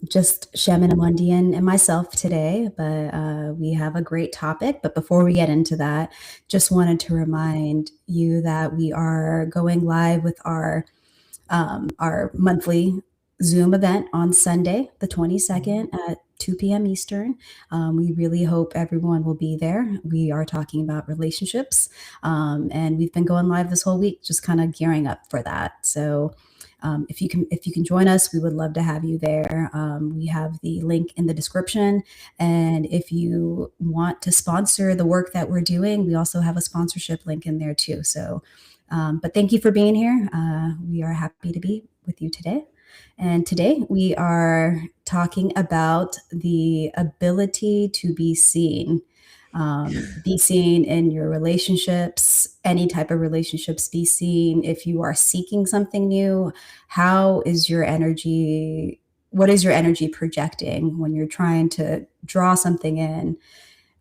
just Shem and Amundian and myself today, but we have a great topic. But before we get into that, just wanted to remind you that we are going live with our monthly Zoom event on Sunday, the 22nd at 2 p.m. Eastern. We really hope everyone will be there. We are talking about relationships, and we've been going live this whole week, just kind of gearing up for that. So if you can join us, we would love to have you there. We have the link in the description, and if you want to sponsor the work that we're doing, we also have a sponsorship link in there too. So, but thank you for being here. We are happy to be with you today. And today we are talking about the ability to be seen. Be seen in your relationships, any type of relationships, be seen if you are seeking something new. How is your energy? What is your energy projecting when you're trying to draw something in?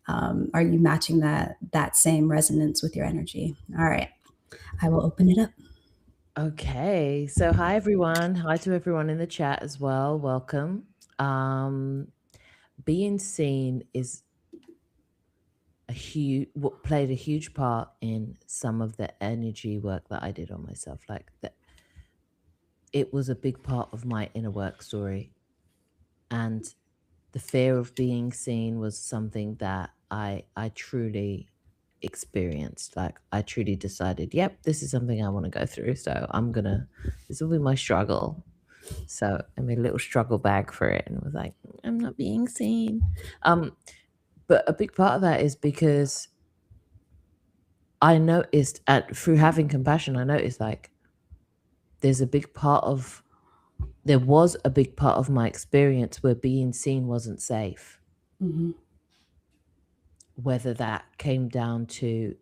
Are you matching that same resonance with your energy? All right, I will open it up. Okay, so hi everyone. Hi to everyone in the chat as well. Welcome. Being seen is played a huge part in some of the energy work that I did on myself. Like that, it was a big part of my inner work story, and the fear of being seen was something that I truly experienced. Like I truly decided, yep, this is something I want to go through. So this will be my struggle. So I made a little struggle bag for it and was like, I'm not being seen. But a big part of that is because I noticed through having compassion, I noticed like there was a big part of my experience where being seen wasn't safe. Mm-hmm. Whether that came down to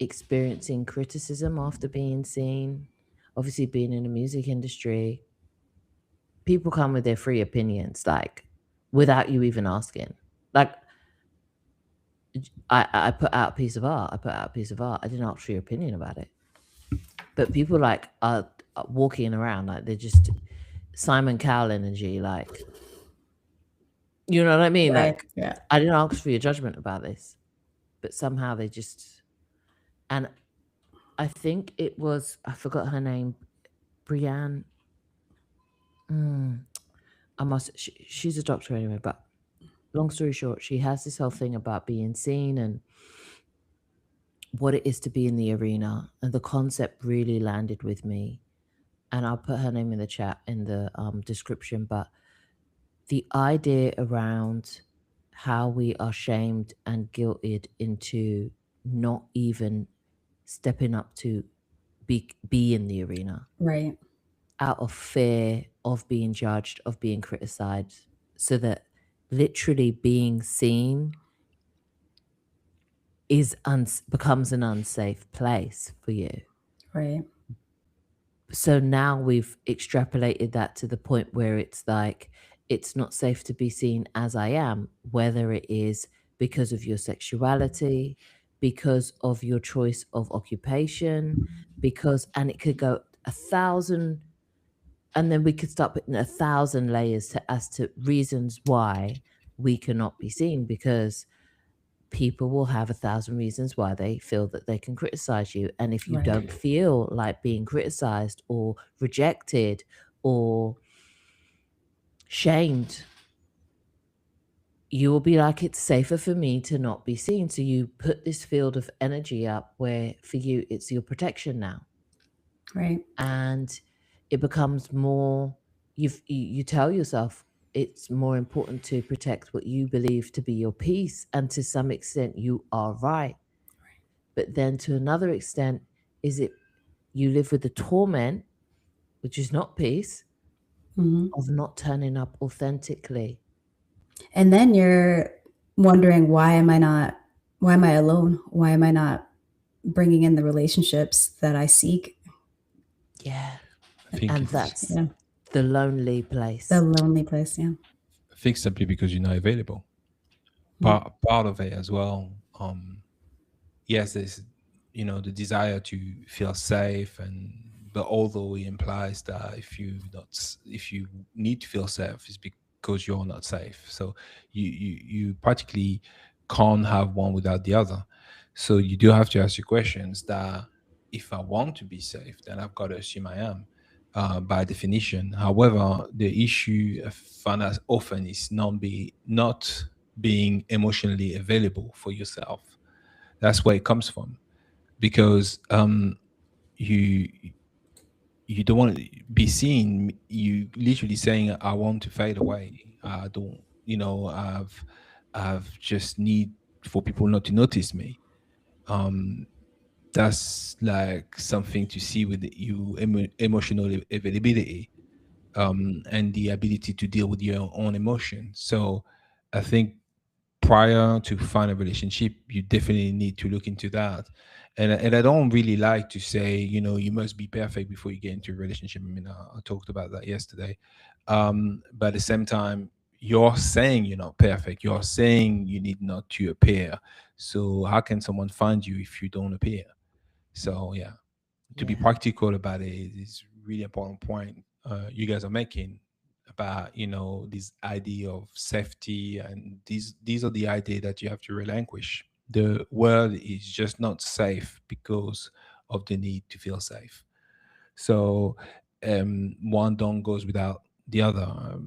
experiencing criticism after being seen, obviously being in the music industry, people come with their free opinions, like without you even asking. Like I put out a piece of art. I didn't ask for your opinion about it. But people like are walking around like they're just Simon Cowell energy, like, you know what I mean? Right. Like, Yeah. I didn't ask for your judgment about this, but somehow they just, and I think it was, I forgot her name, Brianne. She's a doctor anyway, but long story short, she has this whole thing about being seen and what it is to be in the arena. And the concept really landed with me. And I'll put her name in the chat in the description. But the idea around how we are shamed and guilted into not even stepping up to be in the arena. Right. Out of fear of being judged, of being criticized, so that literally being seen becomes an unsafe place for you. Right. So now we've extrapolated that to the point where it's like it's not safe to be seen as I am, whether it is because of your sexuality, because of your choice of occupation, and it could go 1,000, and then we could start putting 1,000 layers as to reasons why we cannot be seen, because people will have 1,000 reasons why they feel that they can criticize you. And if you Right. don't feel like being criticized or rejected or shamed, you will be like, it's safer for me to not be seen. So you put this field of energy up where for you, it's your protection now. Right. And it becomes more, you tell yourself, it's more important to protect what you believe to be your peace. And to some extent, you are right. But then to another extent, is it you live with the torment, which is not peace, of not turning up authentically. And then you're wondering, why am I alone? Why am I not bringing in the relationships that I seek? Yeah. I think And it's that's the lonely place. The lonely place, yeah. I think simply because you're not available. Part of it as well. Yes, there's the desire to feel safe and but although it implies that if you need to feel safe, it's because you're not safe. So you practically can't have one without the other. So you do have to ask your questions that if I want to be safe, then I've got to assume I am, by definition. However, the issue I find as often is not being emotionally available for yourself. That's where it comes from, because you you don't want to be seen. You literally saying, I want to fade away. I don't, I've just need for people not to notice me. um that's like something to see with you, emotional availability, and the ability to deal with your own emotions. So I think prior to find a relationship, you definitely need to look into that. And I don't really like to say, you must be perfect before you get into a relationship. I mean, I talked about that yesterday. But at the same time, you're saying you're not perfect. You're saying you need not to appear. So how can someone find you if you don't appear? So yeah, to be Yeah. practical about it is really important point you guys are making about this idea of safety, and these are the idea that you have to relinquish. The world is just not safe because of the need to feel safe. So one don't goes without the other.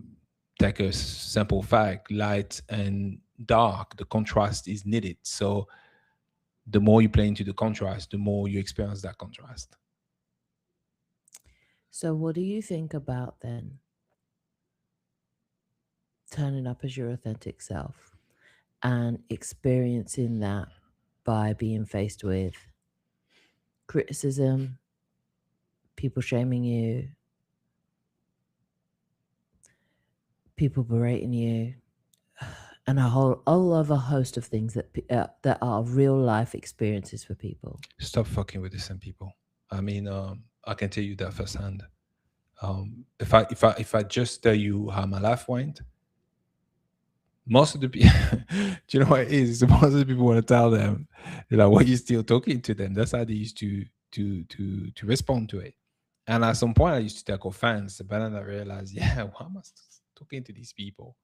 Take a simple fact: light and dark, the contrast is needed. So the more you play into the contrast, the more you experience that contrast. So, what do you think about then turning up as your authentic self and experiencing that by being faced with criticism, people shaming you, people berating you, and a whole other host of things that are real life experiences for people? Stop fucking with the same people. I mean, I can tell you that firsthand. If I just tell you how my life went, most of the people, do you know what it is? Most of the people want to tell them, they're like, "Why are you still talking to them?" That's how they used to respond to it. And at some point, I used to take offense, but then I realized, yeah, why am I still talking to these people?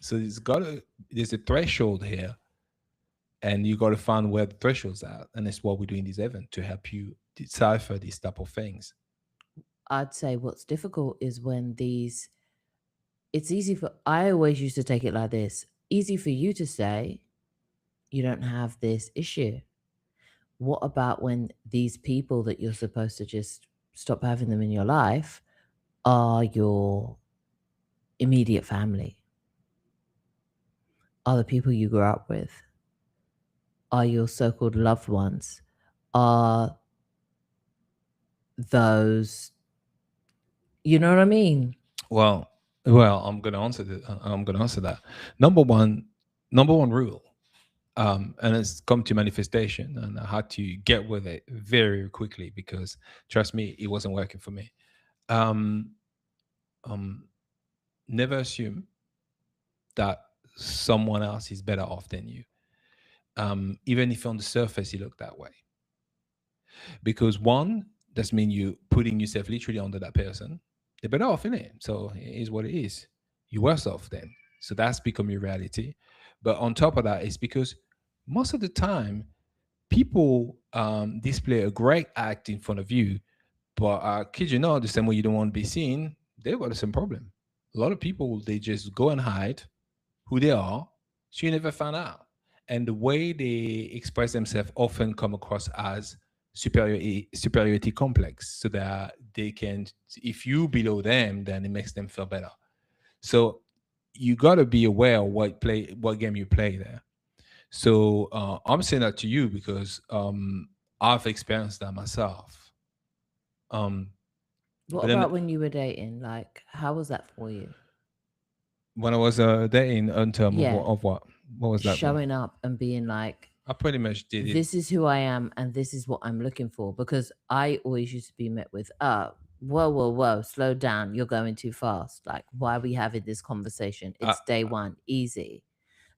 So there's a threshold here, and you got to find where the threshold's at, and it's what we do in this event to help you decipher these type of things. I'd say what's difficult is when it's easy I always used to take it like this: easy for you to say you don't have this issue. What about when these people that you're supposed to just stop having them in your life are your immediate family, are the people you grew up with, are your so-called loved ones, are those, you know what I mean? Well, well, I'm gonna answer that. Number one, number one rule, and it's come to manifestation, and I had to get with it very quickly because trust me, it wasn't working for me. Um, um, Never assume that someone else is better off than you, even if on the surface you look that way. Because one, that's mean you putting yourself literally under that person. They're better off in it. So it is what it is. You're worse off then. So that's become your reality. But on top of that, it's because most of the time people display a great act in front of you, but kid you not, the same way you don't want to be seen, they've got the same problem. A lot of people, they just go and hide who they are, so you never find out. And the way they express themselves often come across as superiority complex, so that they can, if you below them, then it makes them feel better. So you got to be aware of what game you play there. So I'm saying that to you because I've experienced that myself. Um, What but then about when you were dating? Like, how was that for you? when I was dating, in terms of Yeah, what was that one? showing up and being like, I pretty much did it. this is who I am and this is what I'm looking for. Because I always used to be met with, whoa, whoa, whoa, slow down. You're going too fast. Like, why are we having this conversation? I, It's day one, easy.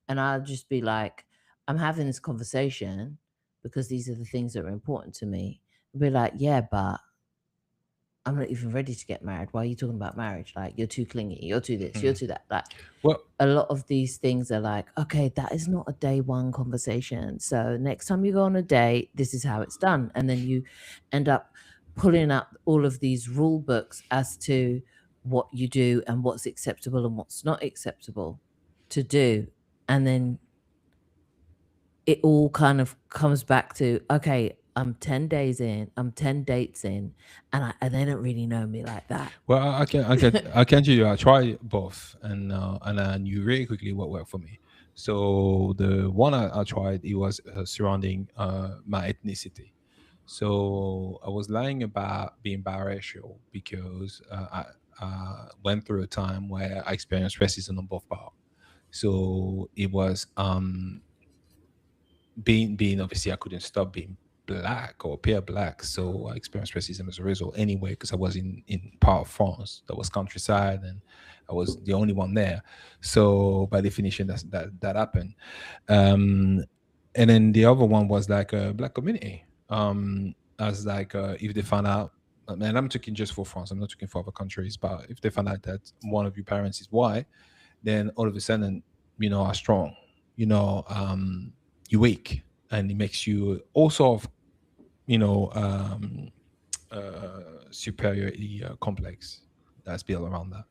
And I'll just be like, I'm having this conversation because these are the things that are important to me. be like, yeah, but I'm not even ready to get married. Why are you talking about marriage? Like, you're too clingy, you're too this, you're Mm. too that. Like, Well, a lot of these things are like, okay, that is not a day one conversation. So next time you go on a date, this is how it's done. And then you end up pulling up all of these rule books as to what you do and what's acceptable and what's not acceptable to do. And then it all kind of comes back to, okay, I'm 10 days in, I'm 10 dates in, and they don't really know me like that. well, I can tell you, I tried both, and I knew really quickly what worked for me. So the one I tried, it was surrounding my ethnicity. So I was lying about being biracial because I went through a time where I experienced racism on both parts. So it was being obviously I couldn't stop being black or appear black, so I experienced racism as a result anyway, because I was in part of France that was countryside, and I was the only one there. So by definition, that happened. um and then the other one was like a black community, as like if they found out, and I'm talking just for France, I'm not talking for other countries, but if they found out that one of your parents is white, then all of a sudden, are strong, you weak, and it makes you also of, you know, um, superiority complex that's built around that.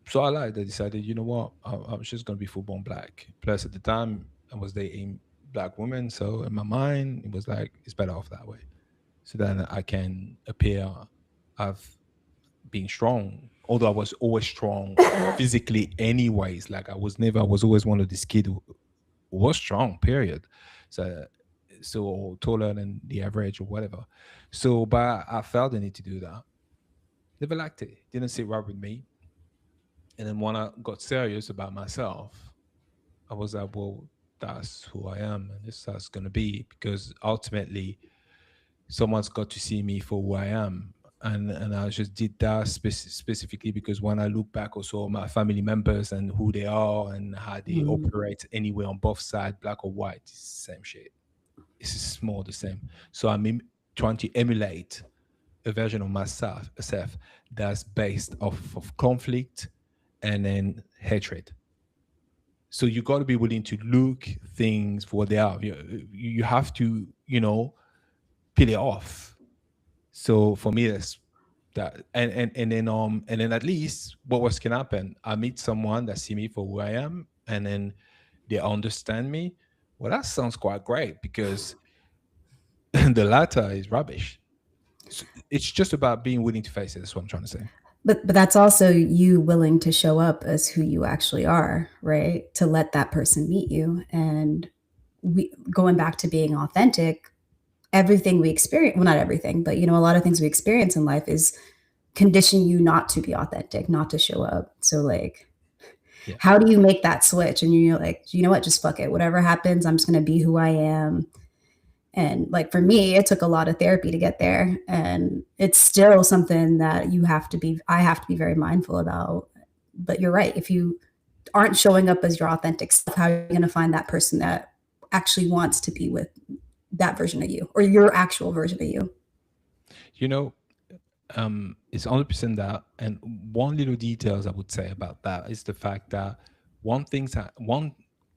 So I decided, you know what, I was just gonna be full born black. Plus, at the time, I was dating black women, so in my mind, it was like it's better off that way. So then I can appear, I've being strong. Although I was always strong physically, anyways. Like I was always one of these kids who was strong. Period. So taller than the average or whatever. So, but I felt the need to do that. Never liked it. Didn't sit right with me. And then when I got serious about myself, I was like, well, that's who I am, and this is how it's gonna be, because ultimately someone's got to see me for who I am. And I just did that specifically because when I look back also my family members and who they are and how they Mm. operate anyway on both sides, black or white, it's the same shit. It's just more the same. So I'm trying to emulate a version of myself self that's based off of conflict and then hatred. So you got to be willing to look things for what they are. You have to, peel it off. So for me, that's that. And then at least what was can happen? I meet someone that see me for who I am, and then they understand me. Well, that sounds quite great because the latter is rubbish. It's just about being willing to face it. That's what I'm trying to say. But that's also you willing to show up as who you actually are, right? To let that person meet you. And we going back to being authentic, everything we experience, well, not everything, but a lot of things we experience in life is condition you not to be authentic, not to show up. So like, Yeah. how do you make that switch? And you're like, you know what, just fuck it. Whatever happens, I'm just gonna be who I am. And like for me, it took a lot of therapy to get there. And it's still something that I have to be very mindful about. But you're right. If you aren't showing up as your authentic self, how are you going to find that person that actually wants to be with that version of you or your actual version of you? You know, it's 100% that. And one little details I would say about that is the fact that one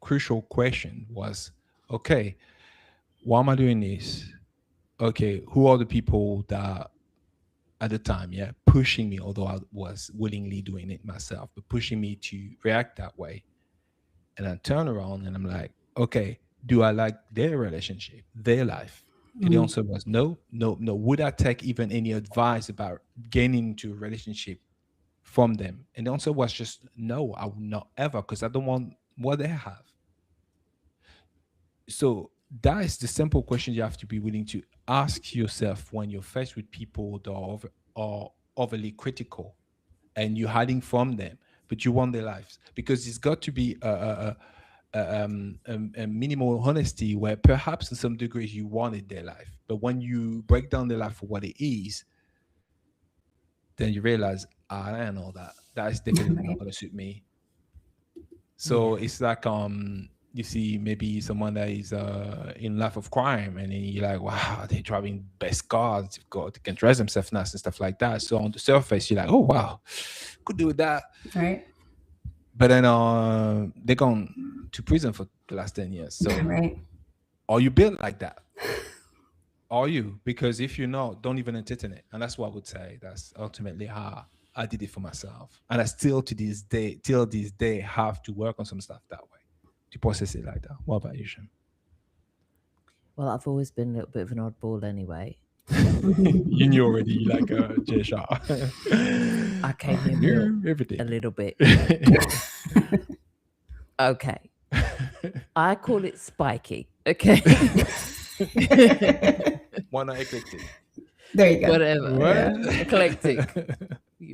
crucial question was, okay, why am I doing this? Okay, who are the people that at the time, yeah, pushing me, although I was willingly doing it myself, but pushing me to react that way? And I turn around and I'm like, okay, do I like their relationship, their life? And the Mm. answer was no, no, no. Would I take even any advice about getting into a relationship from them? And the answer was just no, I would not ever, because I don't want what they have. So that is the simple question you have to be willing to ask yourself when you're faced with people that are overly critical and you're hiding from them, but you want their lives, because it's got to be a minimal honesty where perhaps in some degrees you wanted their life, but when you break down their life for what it is, then you realize, I don't know that is definitely not Right. going to suit me. Yeah. So it's like you see maybe someone that is in life of crime, and then you're like, wow, they're driving best cars, they've got, they can dress themselves nice and stuff like that. So on the surface, you're like, oh wow, could do that. Right. But then they're gone to prison for the last 10 years. So Right. are you built like that? Are you? Because if you're not, don't even entertain it. And that's what I would say. That's ultimately how I did it for myself. And I still to this day, till this day, have to work on some stuff that way to process it like that. What about you, Shem? Well, I've always been a little bit of an oddball anyway. You knew already, like J-Shot. I came in Yeah, built everything. a little bit. Okay. I call it spiky. Okay. Why not eclectic? There you go. Whatever. What? Yeah. Eclectic.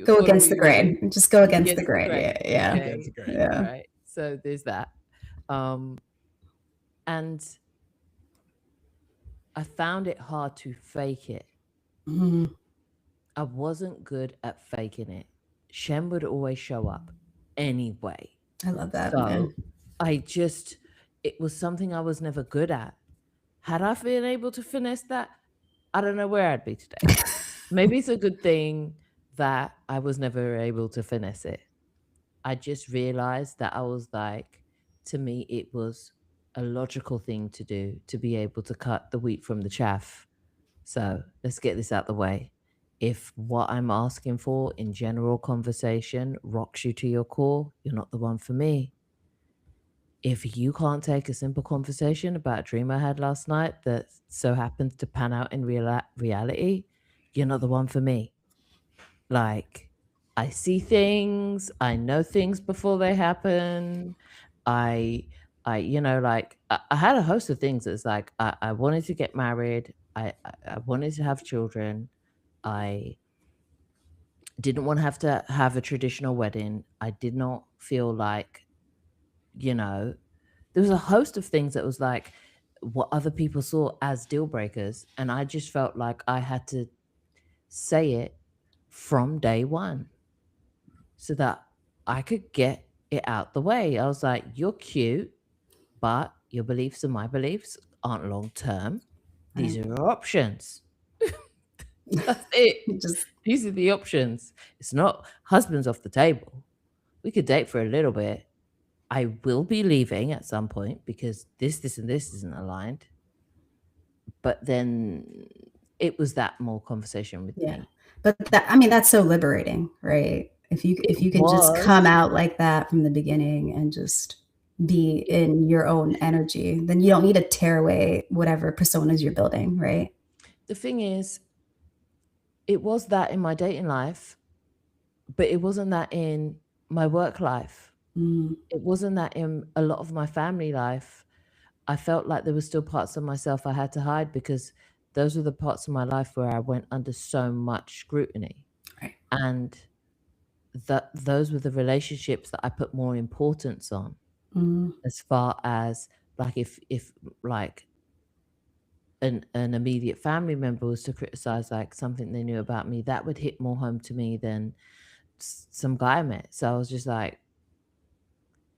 Go against the grain. Just go against the grain. grain. Yeah. Okay. Against the grain. Yeah. Right. So there's that. And I found it hard to fake it. Mhm. I wasn't good at faking it. Shem would always show up anyway. I love that. So man. it was something I was never good at. Had I been able to finesse that, I don't know where I'd be today. Maybe it's a good thing that I was never able to finesse it. I just realized that I was like, to me, it was a logical thing to do to be able to cut the wheat from the chaff. So let's get this out the way. If what I'm asking for in general conversation rocks you to your core, you're not the one for me. If you can't take a simple conversation about a dream I had last night that so happens to pan out in reality, you're not the one for me. Like, I see things, I know things before they happen. I had a host of things. It's like I wanted to get married. I wanted to have children. I didn't want to have a traditional wedding. I did not feel like, there was a host of things that was like what other people saw as deal breakers. And I just felt like I had to say it from day one so that I could get it out the way. I was like, you're cute, but your beliefs and my beliefs aren't long term. These are your options. That's it. These are the options. It's not husband's off the table. We could date for a little bit. I will be leaving at some point because this, and this isn't aligned. But then it was that more conversation with me. But that's so liberating, right? If you can just come out like that from the beginning and just be in your own energy, then you don't need to tear away whatever personas you're building, right? The thing is, it was that in my dating life, but it wasn't that in my work life. It wasn't that in a lot of my family life. I felt like there were still parts of myself I had to hide because those were the parts of my life where I went under so much scrutiny. Right. And those were the relationships that I put more importance on. As far as like if like an immediate family member was to criticize like something they knew about me, that would hit more home to me than some guy I met. So I was just like,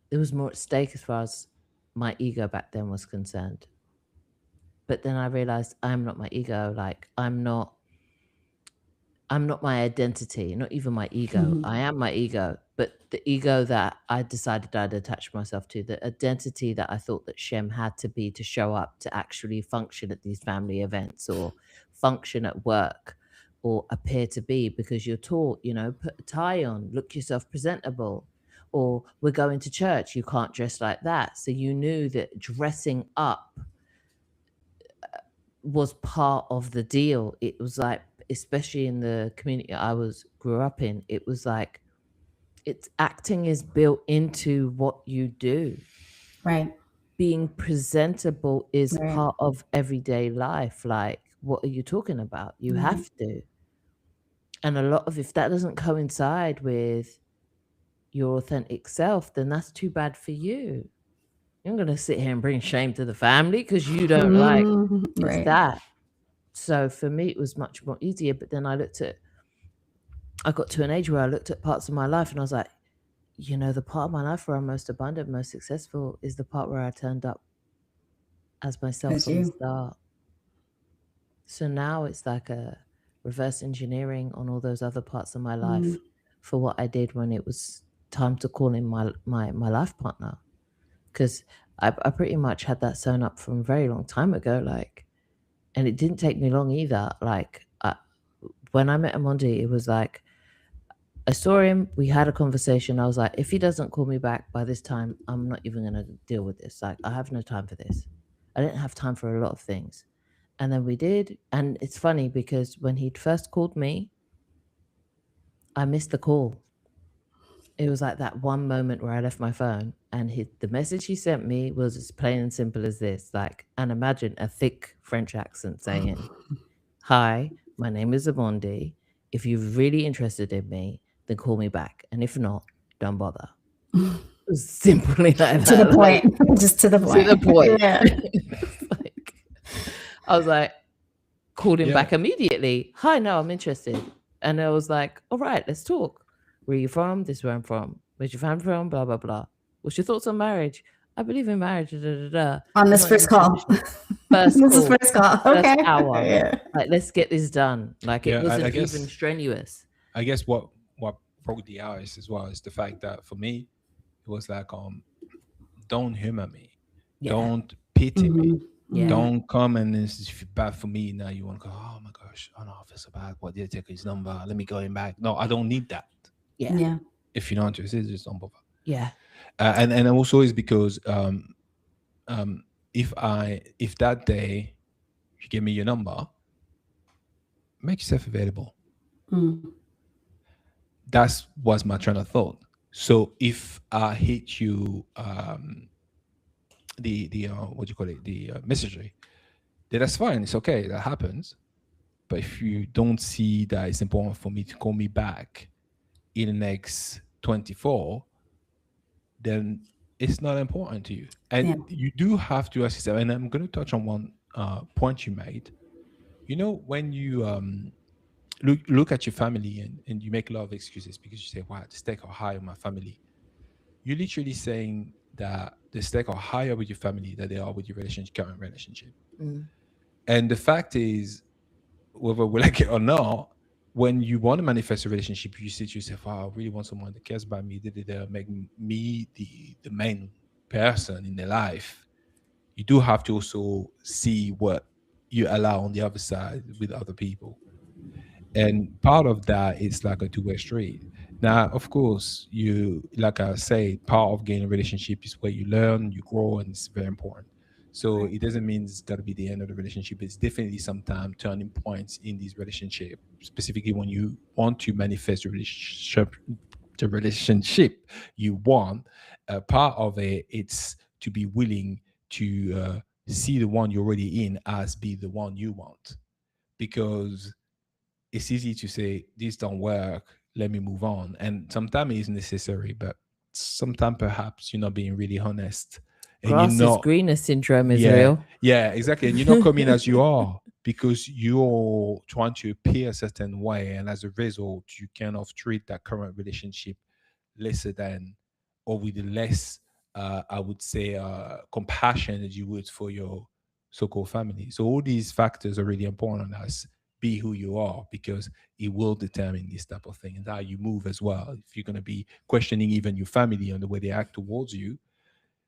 there was more at stake as far as my ego back then was concerned. But then I realized I'm not my ego. Like I'm not my identity, not even my ego. I am my ego, but the ego that I decided I'd attach myself to, the identity that I thought that Shem had to be to show up, to actually function at these family events or function at work or appear to be, because you're taught, put a tie on, look yourself presentable, or we're going to church, you can't dress like that. So you knew that dressing up was part of the deal. It was like, especially in the community I grew up in, it was like acting is built into what you do. Right. Being presentable is part of everyday life. Like, what are you talking about? You have to. And a lot of, if that doesn't coincide with your authentic self, then that's too bad for you. You're not going to sit here and bring shame to the family because you don't like it's that. So for me, it was much more easier. But then I got to an age where I looked at parts of my life and I was like, the part of my life where I'm most abundant, most successful is the part where I turned up as myself As from the you. start. So now it's like a reverse engineering on all those other parts of my life for what I did when it was time to call in my life partner. Because I pretty much had that sewn up from a very long time ago. Like, and it didn't take me long either. Like, when I met Amondi, it was like, I saw him, we had a conversation. I was like, if he doesn't call me back by this time, I'm not even going to deal with this. Like, I have no time for this. I didn't have time for a lot of things. And then we did. And it's funny because when he'd first called me, I missed the call. It was like that one moment where I left my phone and the message he sent me was as plain and simple as this. Like, and imagine a thick French accent saying, "Hi, my name is Amondi. If you're really interested in me, then call me back. And if not, don't bother." Simply like To the that. Like, point. Just to the point. to the point. Yeah. Like, I was like, called him Yeah. back immediately. "Hi, no, I'm interested." And I was like, "All right, let's talk. Where are you from? This is where I'm from. Where's your family from? Blah, blah, blah. What's your thoughts on marriage? I believe in marriage. Da, da, da, da. On this Not first into call. First This is call. first call. First Okay. hour. Yeah. Like, let's get this done. Like, Yeah, it wasn't I guess- even strenuous. I guess what broke the ice as well is the fact that for me it was like don't humor me, Yeah. don't pity me, Yeah. don't come and this is bad for me. Now you want to go, oh my gosh, oh no, I feel so bad. What did I take his number? Let me go in back. No, I don't need that. Yeah. Yeah. If you're not interested, just don't bother. Yeah. And also is because if that day you give me your number, make yourself available. That was my train of thought. So if I hit you the what do you call it, the messagery, then that's fine. It's okay. That happens. But if you don't see that it's important for me to call me back in the next 24, then it's not important to you. And you do have to ask yourself, and I'm going to touch on one point you made. You know, when you look at your family and you make a lot of excuses because you say, wow, the stake are high on my family. You're literally saying that the stake are higher with your family than they are with your current relationship. And the fact is, whether we like it or not, when you want to manifest a relationship, you say to yourself, oh, I really want someone that cares about me, make me the main person in their life. You do have to also see what you allow on the other side with other people. And part of that is like a two-way street. Now, of course, you, like I say, part of getting a relationship is where you learn, you grow, and it's very important. So it doesn't mean it's got to be the end of the relationship. It's definitely sometimes turning points in this relationship, specifically when you want to manifest the relationship you want. Part of it, it's to be willing to see the one you're already in as be the one you want, because it's easy to say this don't work, let me move on, and sometimes it's necessary, but sometimes perhaps you're not being really honest, and Grass you're is not greener syndrome is real. yeah, exactly, and you're not coming as you are because you're trying to appear a certain way, and as a result you kind of treat that current relationship lesser than, or with less I would say compassion as you would for your so-called family. So all these factors are really important on us. Be who you are, because it will determine this type of thing and how you move as well. If you're going to be questioning even your family on the way they act towards you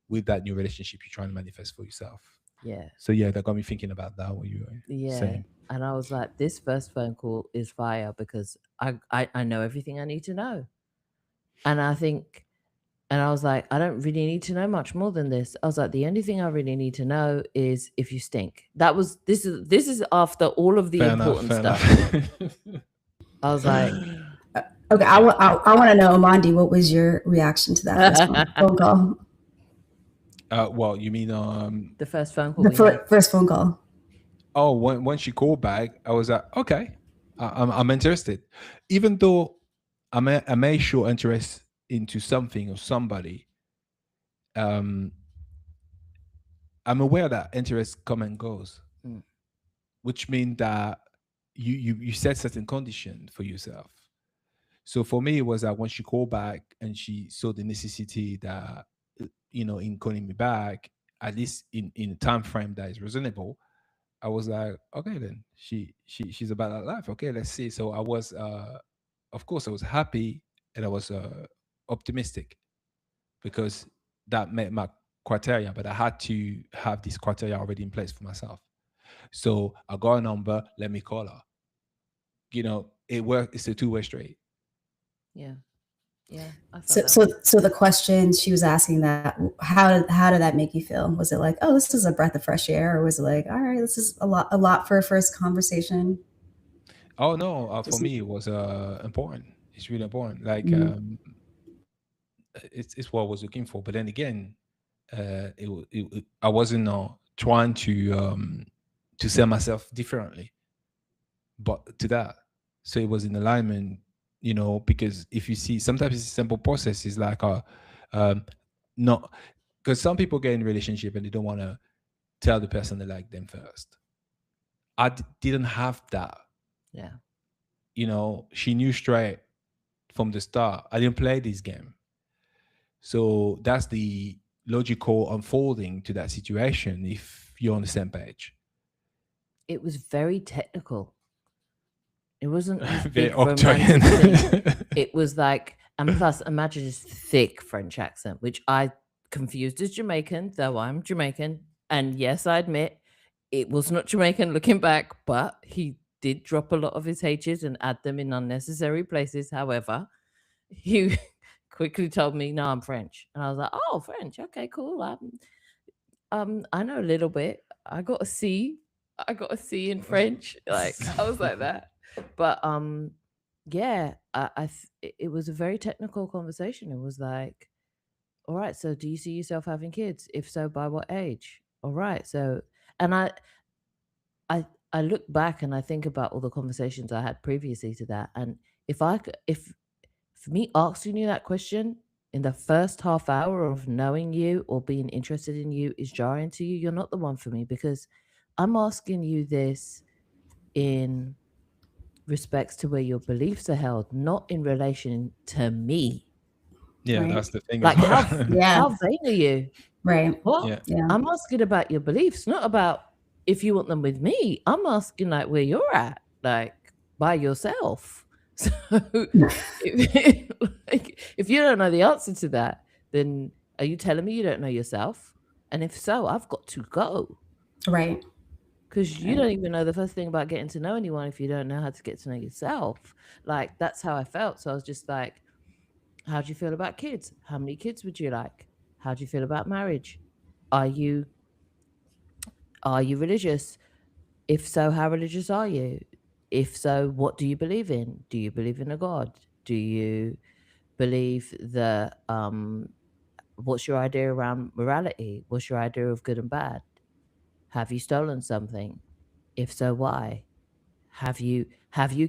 with that new relationship you're trying to manifest for yourself. Yeah. So yeah, that got me thinking about that, what you were saying. And I was like, this first phone call is fire because I know everything I need to know. And I was like, I don't really need to know much more than this. I was like, the only thing I really need to know is if you stink. This is after all of the important stuff. I was like, okay, I want to know, Amandi, what was your reaction to that first phone call? Well, you mean the first phone call? The first phone call. Oh, when she called back, I was like, okay, I'm interested, even though I may show interest into something or somebody. I'm aware that interest come and goes, which means that you set certain conditions for yourself. So for me, it was that when she called back and she saw the necessity that in calling me back, at least in a time frame that is reasonable, I was like, okay, then she's about that life. Okay, let's see. So I was, of course, I was happy and I was optimistic because that met my criteria. But I had to have this criteria already in place for myself. So I got a number. Let me call her. It worked. It's a two-way street. Yeah. Yeah. I So, felt that. so, so the question she was asking, that how did that make you feel? Was it like, oh, this is a breath of fresh air, or was it like, all right, this is a lot for a first conversation? Oh no, for Just me it was important. It's really important. Like mm, it's what I was looking for. But then again, I wasn't trying to sell myself differently, but to that. So it was in alignment, because if you see, sometimes it's a simple process. It's like um, not because some people get in a relationship and they don't want to tell the person they like them first. Didn't have that. Yeah. She knew straight from the start. I didn't play this game. So that's the logical unfolding to that situation if you're on the same page. It was very technical. It wasn't this Very big romantic thing. Octogen. It was like, and plus, imagine this thick French accent, which I confused as Jamaican, though I'm Jamaican. And yes, I admit it was not Jamaican looking back, but he did drop a lot of his H's and add them in unnecessary places. However, he quickly told me, "No, I'm French," and I was like, "Oh, French, okay, cool. I know a little bit. I got a C. I got a C in French. Like I was like that." But yeah, it was a very technical conversation. It was like, all right, so do you see yourself having kids? If so, by what age? All right, so, and I I look back and I think about all the conversations I had previously to that, and if for me asking you that question in the first half hour of knowing you or being interested in you is jarring to you, you're not the one for me, because I'm asking you this in respects to where your beliefs are held, not in relation to me. Yeah, right, that's the thing as Like how well. yeah, how vain are you? right, What? Yeah. yeah, I'm asking about your beliefs, not about if you want them with me. I'm asking like where you're at, like by yourself. So if, like, if you don't know the answer to that, then are you telling me you don't know yourself? And if so, I've got to go, right, because you right, don't even know the first thing about getting to know anyone if you don't know how to get to know yourself. Like that's how I felt. So I was just like, how do you feel about kids? How many kids would you like? How do you feel about marriage? Are you are you religious? If so, how religious are you? If so, what do you believe in? Do you believe in a god? Do you believe that what's your idea around morality? What's your idea of good and bad? Have you stolen something? If so, why? Have you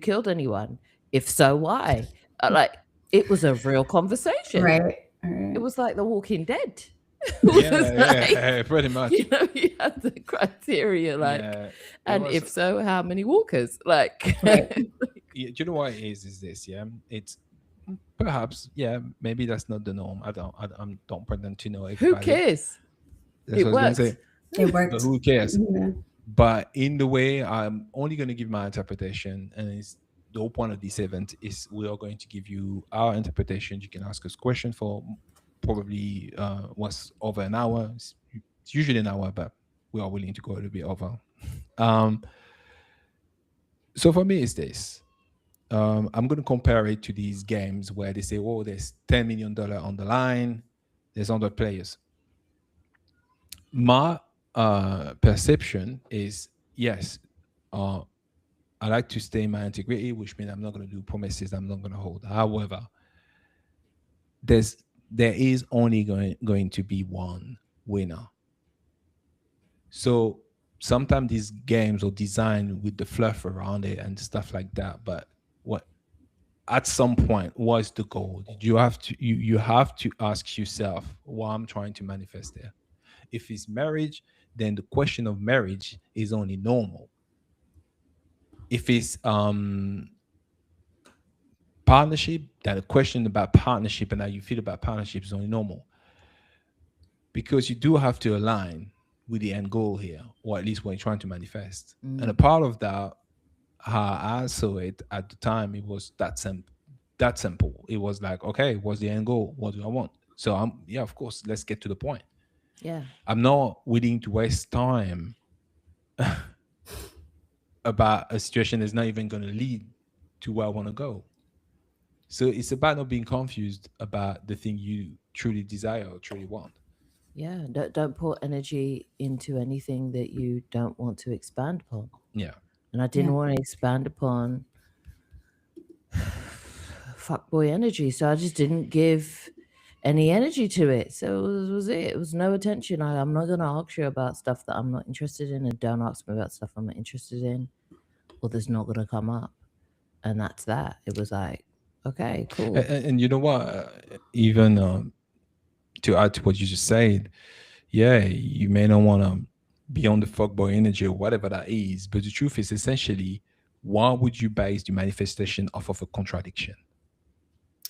killed anyone? If so, why? Like it was a real conversation. right, It right, was like The Walking Dead. It Yeah, was like, yeah, pretty much. you had the criteria, like, Yeah, it and was. if so, how many walkers? Like, right, Yeah, do you know what it is this? Yeah, it's perhaps, yeah, maybe that's not the norm. I don't pretend to know who everybody. cares? That's It what I was gonna worked. say. it But worked. who cares? Yeah. But in the way, I'm only going to give my interpretation, and it's the whole point of this event is we are going to give you our interpretation. You can ask us questions for probably what's over an hour. It's usually an hour, but we are willing to go a little bit over. Um, so for me, it's this. I'm going to compare it to these games where they say, "Oh, there's $10 million on the line. There's 100 players." My perception is yes. Uh, I like to stay in my integrity, which means I'm not going to do promises I'm not going to hold. However, there's there is only going to be one winner. So sometimes these games are designed with the fluff around it and stuff like that. But what at some point, what's the goal? You have to ask yourself what I'm trying to manifest there. If it's marriage, then the question of marriage is only normal. If it's partnership, that a question about partnership and how you feel about partnership is only normal, because you do have to align with the end goal here, or at least what you're trying to manifest. And a part of that, how I saw it at the time, it was that simple. That simple. It was like, okay, what's the end goal? What do I want? So yeah, of course, let's get to the point. Yeah. I'm not willing to waste time about a situation that's not even going to lead to where I want to go. So it's about not being confused about the thing you truly desire or truly want. Yeah. Don't put energy into anything that you don't want to expand upon. Yeah. And I Yeah. didn't want to expand upon fuckboy energy. So I just didn't give any energy to it. So was it. It was no attention. I'm not going to ask you about stuff that I'm not interested in, and don't ask me about stuff I'm not interested in, or that's not going to come up. And that's that. It was like, okay, cool. And you know what? Even to add to what you just said, yeah, you may not want to be on the fuckboy energy or whatever that is, but the truth is essentially, why would you base the manifestation off of a contradiction?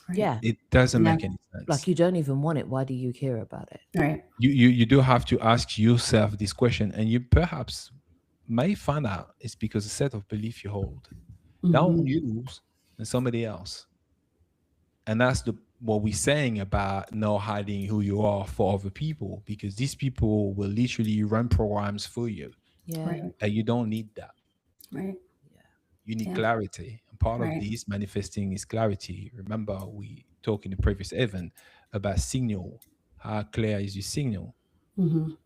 Right. Yeah. It doesn't Yeah. make any sense. Like, you don't even want it. Why do you care about it? Right. You do have to ask yourself this question, and you perhaps may find out it's because a set of belief you hold, not Mhm. you and somebody else. And that's what we're saying about not hiding who you are for other people, because these people will literally run programs for you, Yeah. Right. and you don't need that. Right. You need Yeah. clarity, and part of Right. this manifesting is clarity. Remember, we talked in the previous event about signal. How clear is your signal? Mhm.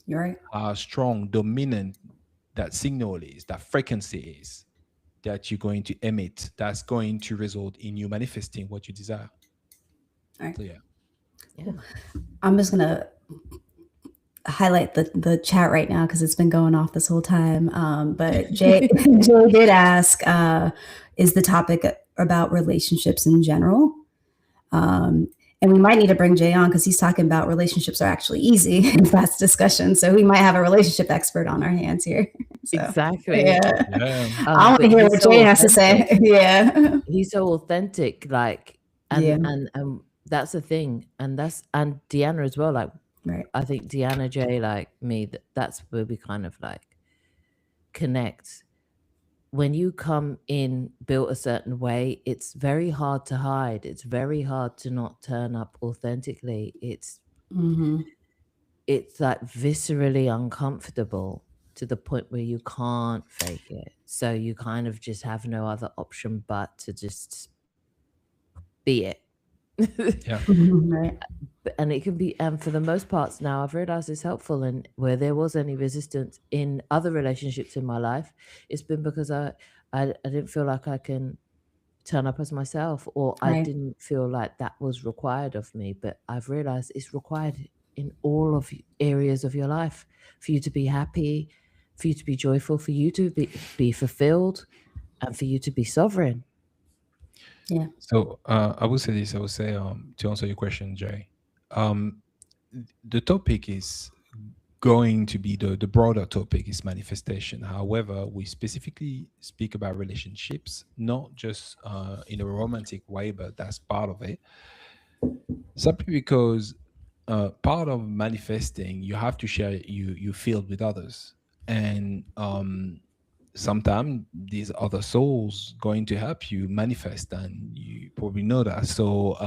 You're right. How strong, dominant that signal is, that frequency is, that you're going to emit, that's going to result in you manifesting what you desire. All right. So yeah. Yeah. I'm just gonna highlight the chat right now because it's been going off this whole time. But Jay Jay did ask, is the topic about relationships in general? And we might need to bring Jay on because he's talking about relationships are actually easy in fast discussion. So we might have a relationship expert on our hands here. So, Exactly. yeah. Yeah. I want But to hear he's what so Jay has to say. authentic. Yeah. He's so authentic, like, Yeah. and that's the thing, and Deanna as well. Like, Right. I think Deanna, Jay, like me, that's where we kind of like connect. When you come in built a certain way, it's very hard to hide. It's very hard to not turn up authentically. Mm-hmm. It's like viscerally uncomfortable to the point where you can't fake it. So you kind of just have no other option but to just be it. Yeah. Right. And it can be, and for the most parts now, I've realized it's helpful. And where there was any resistance in other relationships in my life, it's been because I didn't feel like I can turn up as myself, or I Right. didn't feel like that was required of me. But I've realized it's required in all of areas of your life for you to be happy, for you to be joyful, for you to be fulfilled, and for you to be sovereign. Yeah. So I will say this. I will say to answer your question, Jay. Um, the topic is going to be the broader topic is manifestation. However, we specifically speak about relationships, not just in a romantic way, but that's part of it. Simply because part of manifesting, you have to share you feel with others, and sometimes these other souls going to help you manifest, and you probably know that. So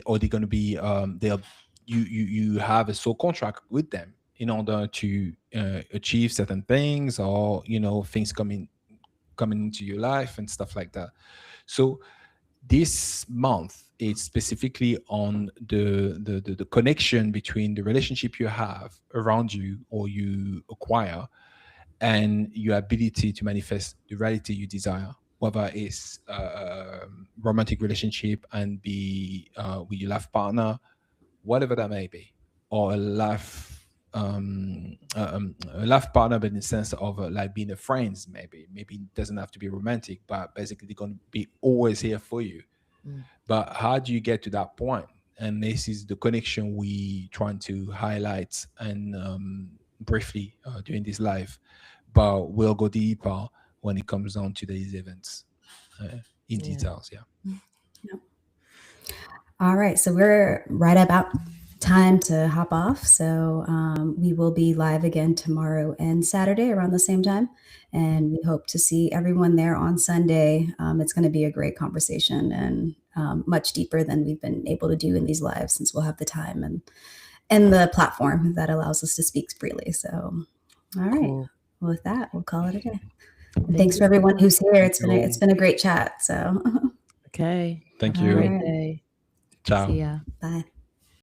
or they're going to be they'll you have a soul contract with them in order to achieve certain things, or things coming into your life and stuff like that. So this month it's specifically on the connection between the relationship you have around you or you acquire and your ability to manifest the reality you desire, whether it's a romantic relationship and be with your life partner, whatever that may be, or a life partner, but in the sense of like being a friends, maybe it doesn't have to be romantic, but basically they're going to be always here for you. But how do you get to that point? And this is the connection we trying to highlight and briefly during this live, but we'll go deeper when it comes down to these events in Yeah. details. Yeah. All right, so we're right about time to hop off. So we will be live again tomorrow and Saturday around the same time. And we hope to see everyone there on Sunday. It's going to be a great conversation and much deeper than we've been able to do in these lives, since we'll have the time and the platform that allows us to speak freely. So, all right. Cool. Well, with that, we'll call it a day. And Thank thanks you. for everyone who's here. Thank It's you been all. it's been a great chat. So Okay. Thank All you. Great right. day. Ciao. See ya. Bye.